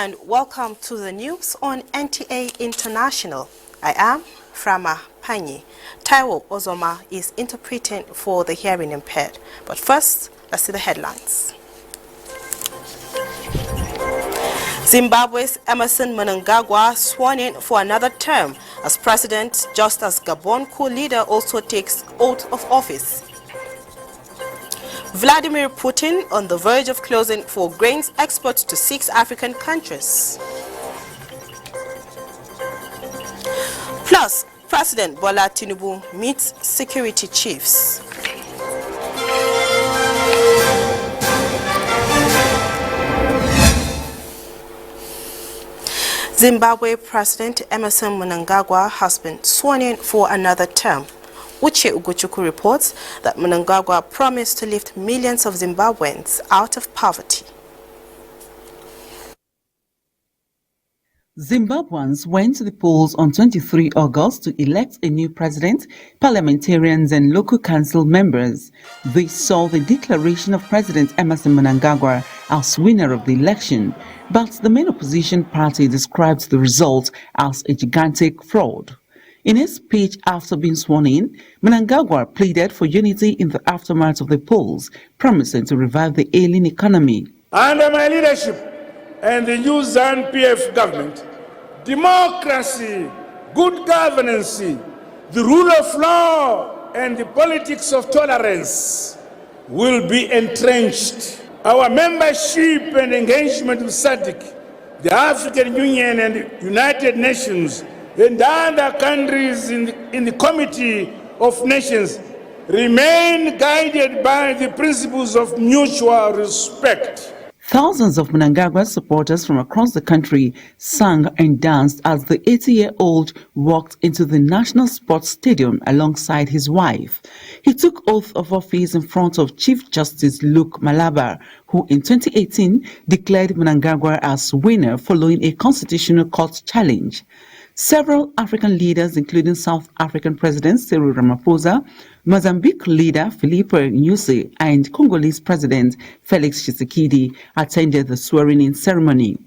and welcome to the news on NTA International. I am Frama Panyi. Taiwo Ozoma is interpreting for the hearing impaired. But first, let's see the headlines. Zimbabwe's Emmerson Mnangagwa sworn in for another term as president, just as Gabon coup leader also takes oath of office. Vladimir Putin on the verge of closing for grains export to 6 African countries. Plus, President Bola Tinubu meets security chiefs. Zimbabwe President Emmerson Mnangagwa has been sworn in for another term. Uche Ugochukwu reports that Mnangagwa promised to lift millions of Zimbabweans out of poverty. Zimbabweans went to the polls on 23 August to elect a new president, parliamentarians and local council members. They saw the declaration of President Emmerson Mnangagwa as winner of the election, but the main opposition party described the result as a gigantic fraud. In his speech after being sworn in, Mnangagwa pleaded for unity in the aftermath of the polls, promising to revive the ailing economy. Under my leadership and the new ZANU-PF government, democracy, good governance, the rule of law, and the politics of tolerance will be entrenched. Our membership and engagement with SADC, the African Union and the United Nations, and other countries in the Committee of Nations remain guided by the principles of mutual respect. Thousands of Mnangagwa supporters from across the country sang and danced as the 80-year-old walked into the National Sports Stadium alongside his wife. He took oath of office in front of Chief Justice Luke Malaba, who in 2018 declared Mnangagwa as winner following a constitutional court challenge. Several African leaders, including South African President Cyril Ramaphosa, Mozambique leader Filipe Nyusi, and Congolese President Felix Tshisekedi, attended the swearing-in ceremony.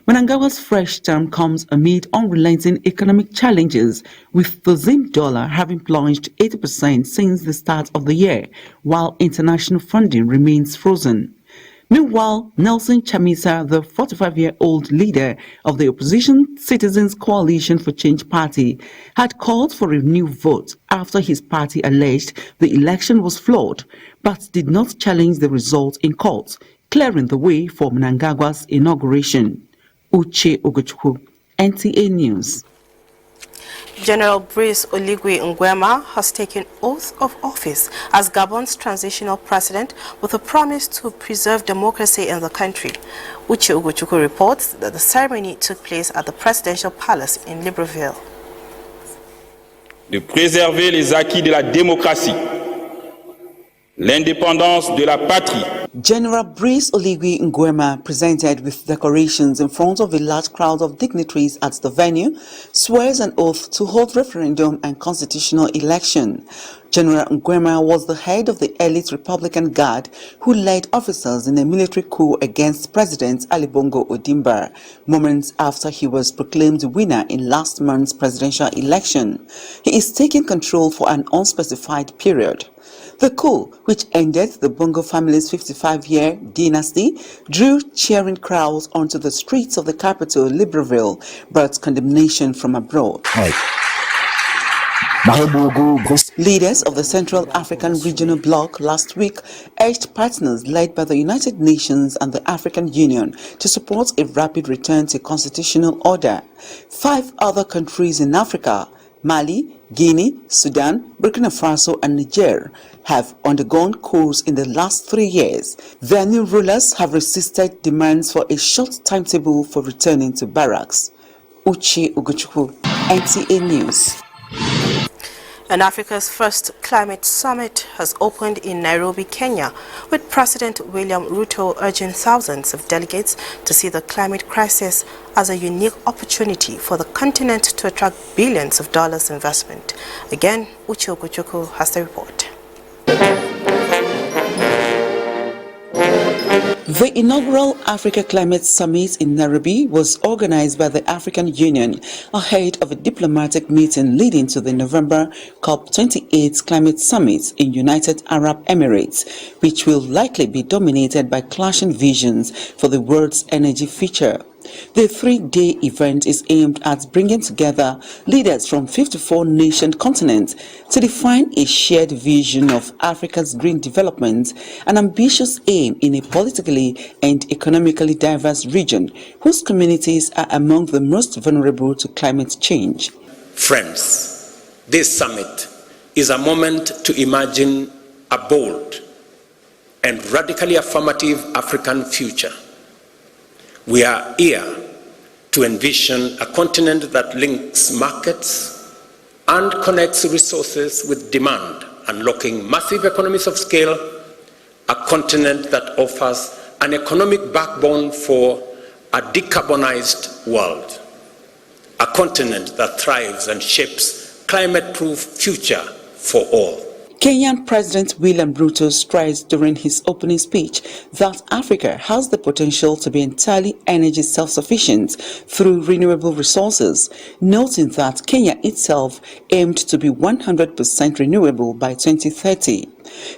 Mnangagwa's fresh term comes amid unrelenting economic challenges, with the Zim dollar having plunged 80% since the start of the year, while international funding remains frozen. Meanwhile, Nelson Chamisa, the 45-year-old leader of the opposition Citizens Coalition for Change Party, had called for a new vote after his party alleged the election was flawed, but did not challenge the result in court, clearing the way for Mnangagwa's inauguration. Uche Ugochukwu, NTA News. General Brice Oligui Nguema has taken oath of office as Gabon's transitional president with a promise to preserve democracy in the country. Uche Ugochukwu reports that the ceremony took place at the presidential palace in Libreville. De préserver les acquis de la démocratie, l'indépendance de la patrie. General Brice Oligui Nguema, presented with decorations in front of a large crowd of dignitaries at the venue, swears an oath to hold referendum and constitutional election. General Nguema was the head of the elite Republican Guard who led officers in a military coup against President Ali Bongo Ondimba, moments after he was proclaimed winner in last month's presidential election. He is taking control for an unspecified period. The coup, which ended the Bongo family's 55-year dynasty, drew cheering crowds onto the streets of the capital, Libreville, but condemnation from abroad. Leaders of the Central African Regional Bloc last week urged partners led by the United Nations and the African Union to support a rapid return to constitutional order. 5 other countries in Africa, Mali, Guinea, Sudan, Burkina Faso and Niger, have undergone coups in the last 3 years. Their new rulers have resisted demands for a short timetable for returning to barracks. Uche Ugochukwu, NTA News. And Africa's first climate summit has opened in Nairobi, Kenya, with President William Ruto urging thousands of delegates to see the climate crisis as a unique opportunity for the continent to attract billions of dollars investment. Again, Uche Ugochukwu has the report. The inaugural Africa Climate Summit in Nairobi was organized by the African Union ahead of a diplomatic meeting leading to the November COP28 Climate Summit in United Arab Emirates, which will likely be dominated by clashing visions for the world's energy future. The three-day event is aimed at bringing together leaders from 54 nation continents to define a shared vision of Africa's green development, an ambitious aim in a politically and economically diverse region whose communities are among the most vulnerable to climate change. Friends, this summit is a moment to imagine a bold and radically affirmative African future. We are here to envision a continent that links markets and connects resources with demand, unlocking massive economies of scale, a continent that offers an economic backbone for a decarbonized world, a continent that thrives and shapes climate-proof future for all. Kenyan President William Ruto stressed during his opening speech that Africa has the potential to be entirely energy self-sufficient through renewable resources, noting that Kenya itself aimed to be 100% renewable by 2030.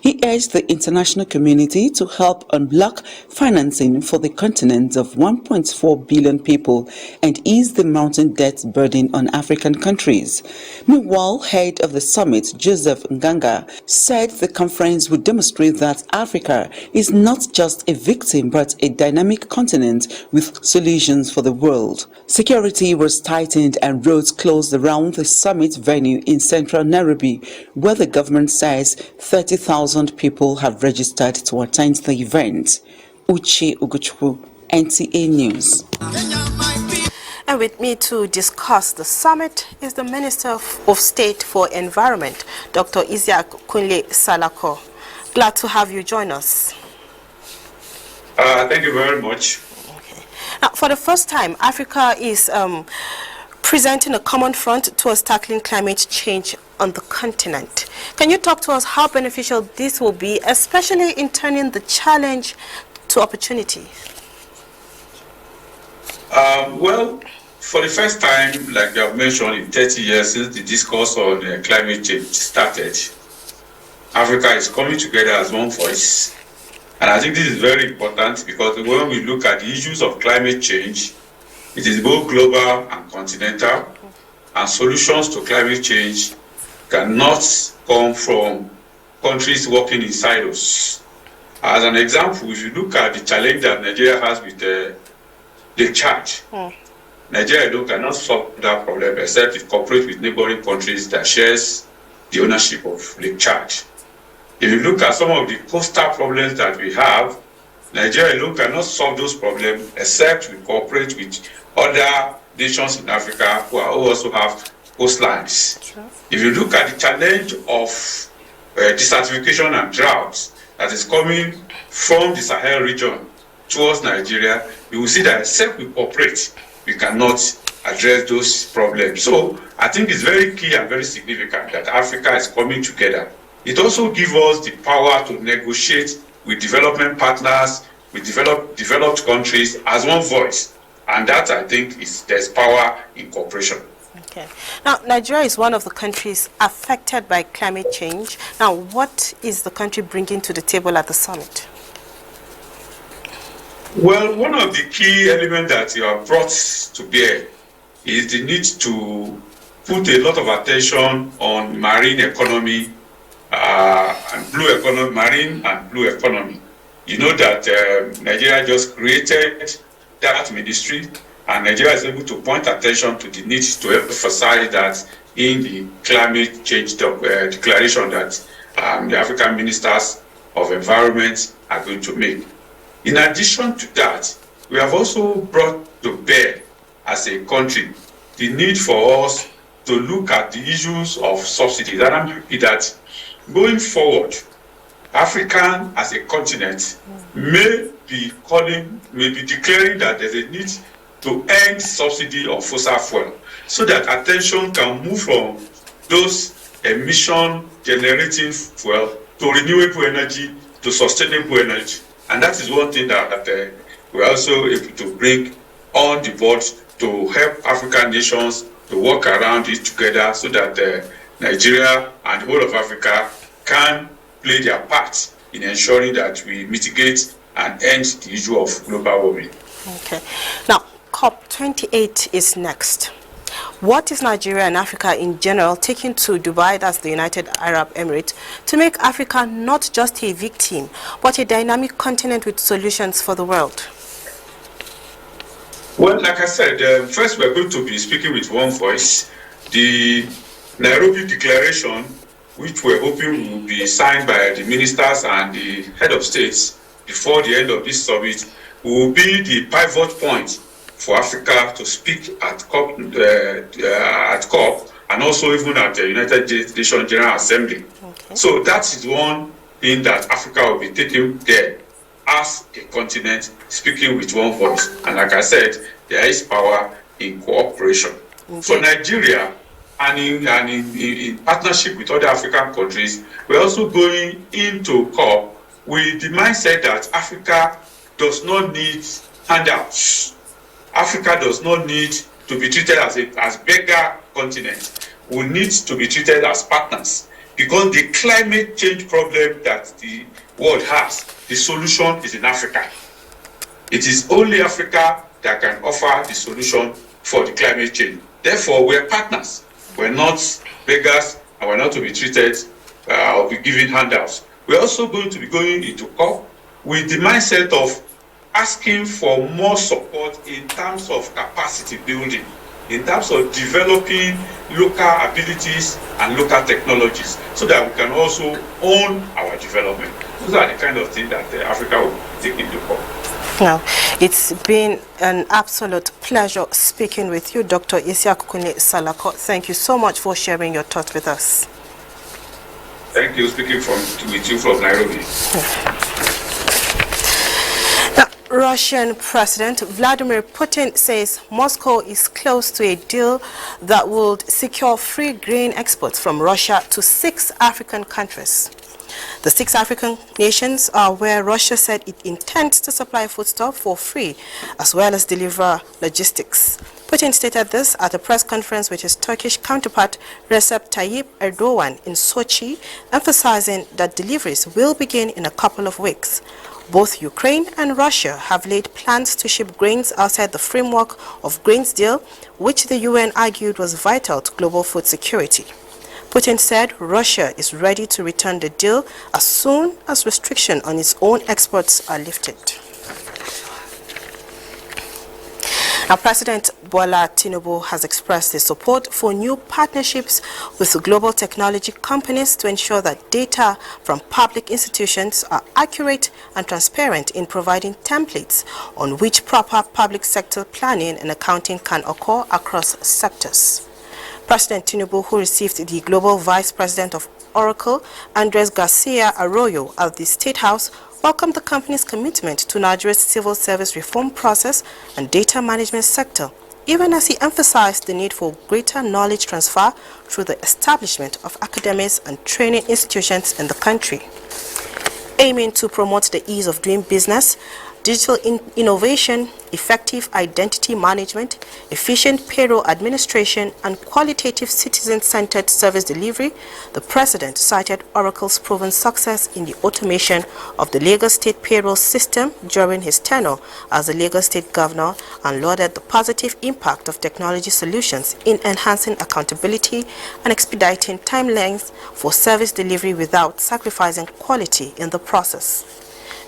He urged the international community to help unblock financing for the continent of 1.4 billion people and ease the mounting debt burden on African countries. Meanwhile, head of the summit, Joseph Nganga, said the conference would demonstrate that Africa is not just a victim but a dynamic continent with solutions for the world. Security was tightened and roads closed around the summit venue in central Nairobi, where the government says 30,000 people have registered to attend the event. Uche Ugochukwu, NTA News. And with me to discuss the summit is the Minister of State for Environment, Dr. Isaac Adewole. Glad to have you join us. Thank you very much. Okay. Now, for the first time, Africa is presenting a common front towards tackling climate change on the continent. Can you talk to us how beneficial this will be, especially in turning the challenge to opportunity? Well, for the first time, like you have mentioned, in 30 years since the discourse on climate change started, Africa is coming together as one voice. And I think this is very important because when we look at the issues of climate change, it is both global and continental, and solutions to climate change cannot come from countries working in silos. As an example, if you look at the challenge that Nigeria has with the charge, Nigeria cannot solve that problem except it cooperates with neighboring countries that shares the ownership of Lake Chad. If you look at some of the coastal problems that we have, Nigeria alone cannot solve those problems except we cooperate with other nations in Africa who also have coastlines. Sure. If you look at the challenge of desertification and drought that is coming from the Sahel region towards Nigeria, you will see that except we cooperate, we cannot address those problems. So I think it's very key and very significant that Africa is coming together. It also gives us the power to negotiate with development partners, with developed countries as one voice. And that, I think, there's power in cooperation. Okay. Now, Nigeria is one of the countries affected by climate change. Now, what is the country bringing to the table at the summit? Well, one of the key elements that you have brought to bear is the need to put a lot of attention on marine economy and blue economy, marine and blue economy. You know that Nigeria just created that ministry, and Nigeria is able to point attention to the need to emphasize that in the climate change declaration that the African ministers of environment are going to make. In addition to that, we have also brought to bear as a country the need for us to look at the issues of subsidies. And I'm happy that going forward, Africa as a continent may be declaring that there's a need to end subsidy of fossil fuel so that attention can move from those emission generating fuel to renewable energy to sustainable energy. And that is one thing that we're also able to bring on the board to help African nations to work around it together so that Nigeria and the whole of Africa can play their part in ensuring that we mitigate and end the issue of global warming. Okay. Now, COP28 is next. What is Nigeria and Africa in general taking to Dubai, that's the United Arab Emirates, to make Africa not just a victim, but a dynamic continent with solutions for the world? Well, like I said, first we're going to be speaking with one voice. The Nairobi Declaration, which we're hoping will be signed by the ministers and the head of states before the end of this summit, will be the pivot point for Africa to speak at COP and also even at the United Nations General Assembly. Okay. So that is one thing that Africa will be taking there as a continent, speaking with one voice. And like I said, there is power in cooperation. Okay. For Nigeria, and in partnership with other African countries, we're also going into COP with the mindset that Africa does not need handouts. Africa does not need to be treated as beggar continent. We need to be treated as partners, because the climate change problem that the world has, the solution is in Africa. It is only Africa that can offer the solution for the climate change. Therefore, we're partners. We're not beggars, and we're not to be treated or be given handouts. We're also going to be going into COP with the mindset of asking for more support in terms of capacity building, in terms of developing local abilities and local technologies, so that we can also own our development. Those are the kind of things that Africa will take into COP. Now, it's been an absolute pleasure speaking with you, Dr. Isaac Adewole. Thank you so much for sharing your thoughts with us. Thank you, speaking with you from Nairobi. Now, Russian President Vladimir Putin says Moscow is close to a deal that would secure free grain exports from Russia to 6 African countries. The 6 African nations are where Russia said it intends to supply foodstuff for free, as well as deliver logistics. Putin stated this at a press conference with his Turkish counterpart Recep Tayyip Erdogan in Sochi, emphasizing that deliveries will begin in a couple of weeks. Both Ukraine and Russia have laid plans to ship grains outside the framework of grains deal, which the UN argued was vital to global food security. Putin said Russia is ready to return the deal as soon as restrictions on its own exports are lifted. Now, President Bola Tinubu has expressed his support for new partnerships with global technology companies to ensure that data from public institutions are accurate and transparent in providing templates on which proper public sector planning and accounting can occur across sectors. President Tinubu, who received the Global Vice President of Oracle, Andres Garcia Arroyo, at the State House, welcomed the company's commitment to Nigeria's civil service reform process and data management sector, even as he emphasized the need for greater knowledge transfer through the establishment of academics and training institutions in the country. Aiming to promote the ease of doing business, digital innovation, effective identity management, efficient payroll administration, and qualitative citizen-centered service delivery, the President cited Oracle's proven success in the automation of the Lagos State payroll system during his tenure as the Lagos State Governor, and lauded the positive impact of technology solutions in enhancing accountability and expediting timelines for service delivery without sacrificing quality in the process.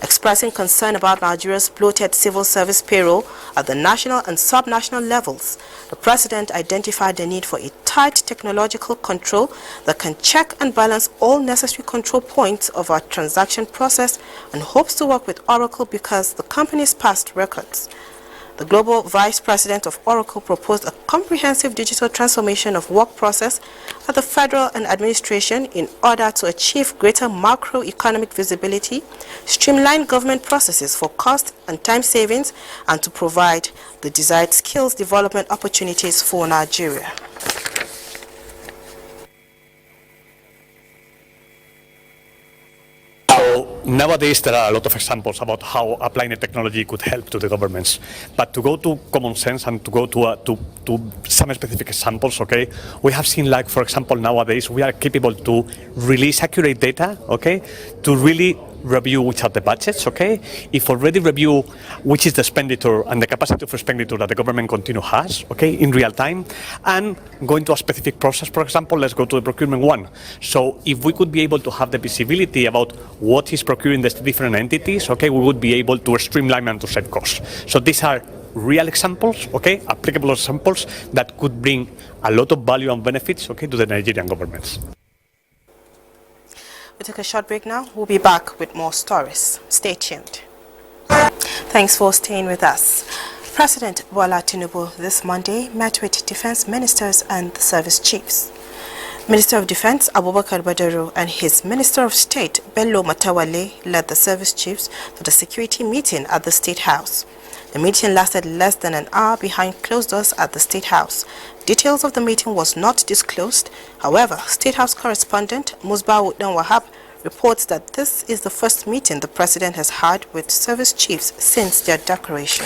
Expressing concern about Nigeria's bloated civil service payroll at the national and subnational levels, the President identified the need for a tight technological control that can check and balance all necessary control points of our transaction process, and hopes to work with Oracle because the company's past records. The Global Vice President of Oracle proposed a comprehensive digital transformation of work process at the federal and administration in order to achieve greater macroeconomic visibility, streamline government processes for cost and time savings, and to provide the desired skills development opportunities for Nigeria. Our Nowadays, there are a lot of examples about how applying the technology could help to the governments. But to go to common sense and to go to some specific examples, okay, we have seen, like, for example, nowadays we are capable to release accurate data, okay, to really review which are the budgets, okay? If already review which is the expenditure and the capacity of expenditure that the government continue has, okay, in real time, and go into a specific process, for example, let's go to the procurement one. So if we could be able to have the visibility about what is procuring the different entities, okay, we would be able to streamline and to save costs. So these are real examples, okay, applicable examples that could bring a lot of value and benefits, okay, to the Nigerian governments. We take a short break now. We'll be back with more stories. Stay tuned. Thanks for staying with us. President Bola Tinubu this Monday met with defense ministers and the service chiefs. Minister of Defense Abubakar Badaru and his Minister of State Bello Matawale led the service chiefs to the security meeting at the State House. The meeting lasted less than an hour behind closed doors at the State House. Details of the meeting was not disclosed. However, State House correspondent Musbah Udan Wahab reports that this is the first meeting the president has had with service chiefs since their decoration.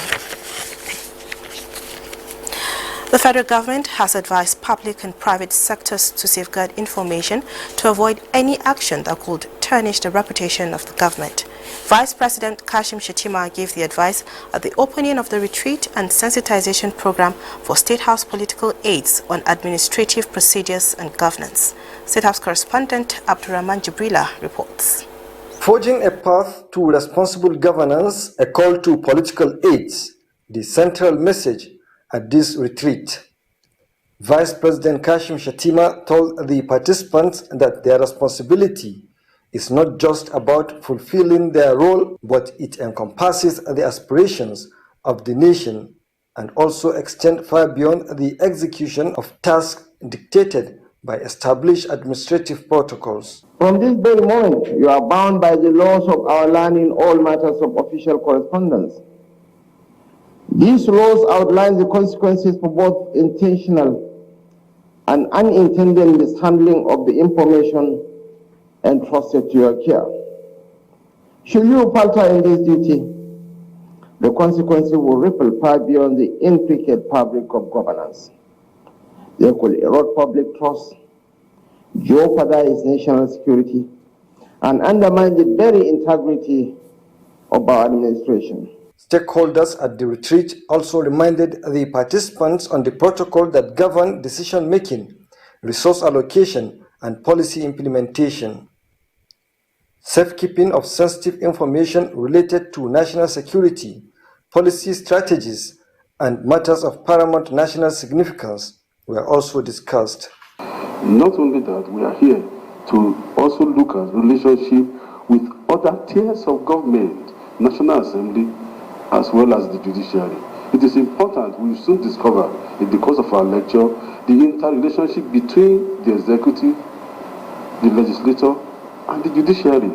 The federal government has advised public and private sectors to safeguard information to avoid any action that could tarnish the reputation of the government. Vice President Kashim Shettima gave the advice at the opening of the retreat and sensitization program for State House political aides on administrative procedures and governance. State House correspondent Abdurrahman Jibrila reports. Forging a path to responsible governance, a call to political aides, the central message at this retreat. Vice President Kashim Shettima told the participants that their responsibility is not just about fulfilling their role, but it encompasses the aspirations of the nation and also extend far beyond the execution of tasks dictated by established administrative protocols. From this very moment, you are bound by the laws of our land in all matters of official correspondence. These laws outline the consequences for both intentional and unintended mishandling of the information entrusted to your care. Should you falter in this duty, the consequences will ripple far beyond the intricate fabric of governance. They could erode public trust, jeopardize national security, and undermine the very integrity of our administration. Stakeholders at the retreat also reminded the participants on the protocol that govern decision-making, resource allocation, and policy implementation. Safekeeping of sensitive information related to national security, policy strategies, and matters of paramount national significance were also discussed. Not only that, we are here to also look at relationship with other tiers of government, National Assembly, as well as the judiciary. It is important, we will soon discover in the course of our lecture, the interrelationship between the executive, the legislature, and the judiciary.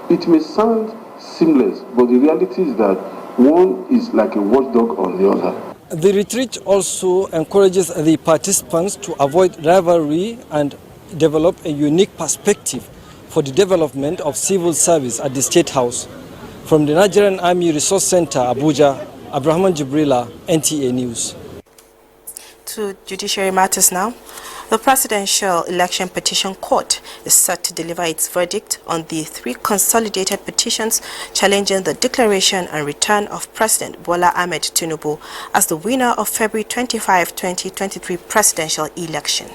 It may sound seamless, but the reality is that one is like a watchdog on the other. The retreat also encourages the participants to avoid rivalry and develop a unique perspective for the development of civil service at the State House. From the Nigerian Army Resource Center, Abuja, Abdurrahman Jibrila, NTA News. To Judiciary Matters now. The Presidential Election Petition Court is set to deliver its verdict on the 3 consolidated petitions challenging the declaration and return of President Bola Ahmed Tinubu as the winner of February 25, 2023 presidential election.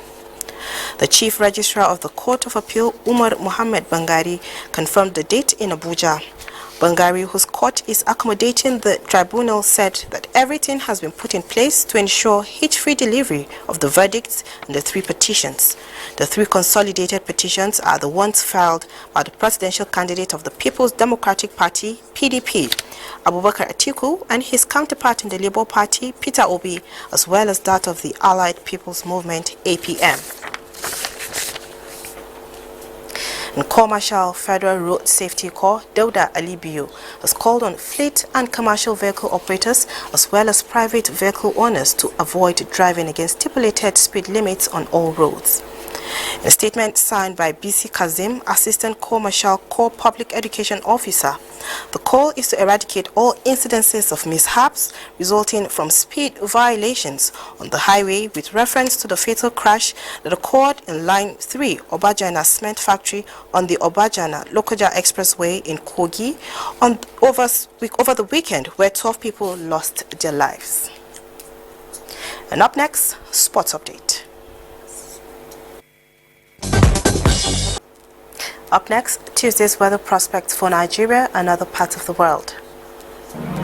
The Chief Registrar of the Court of Appeal, Umar Mohammed Bangari, confirmed the date in Abuja. Bangari, whose court is accommodating the tribunal, said that everything has been put in place to ensure hitch-free delivery of the verdicts in the 3 petitions. The 3 consolidated petitions are the ones filed by the presidential candidate of the People's Democratic Party, PDP, Abubakar Atiku, and his counterpart in the Labour Party, Peter Obi, as well as that of the Allied People's Movement, APM. And Commercial Federal Road Safety Corps, Dauda Alibiu, has called on fleet and commercial vehicle operators as well as private vehicle owners to avoid driving against stipulated speed limits on all roads. In a statement signed by BC Kazim, Assistant Commercial Corps Public Education Officer, the call is to eradicate all incidences of mishaps resulting from speed violations on the highway with reference to the fatal crash that occurred in Line 3 Obajana Cement Factory on the Obajana-Lokoja Expressway in Kogi over the weekend, where 12 people lost their lives. And up next, sports update. Up next, Tuesday's weather prospects for Nigeria and other parts of the world.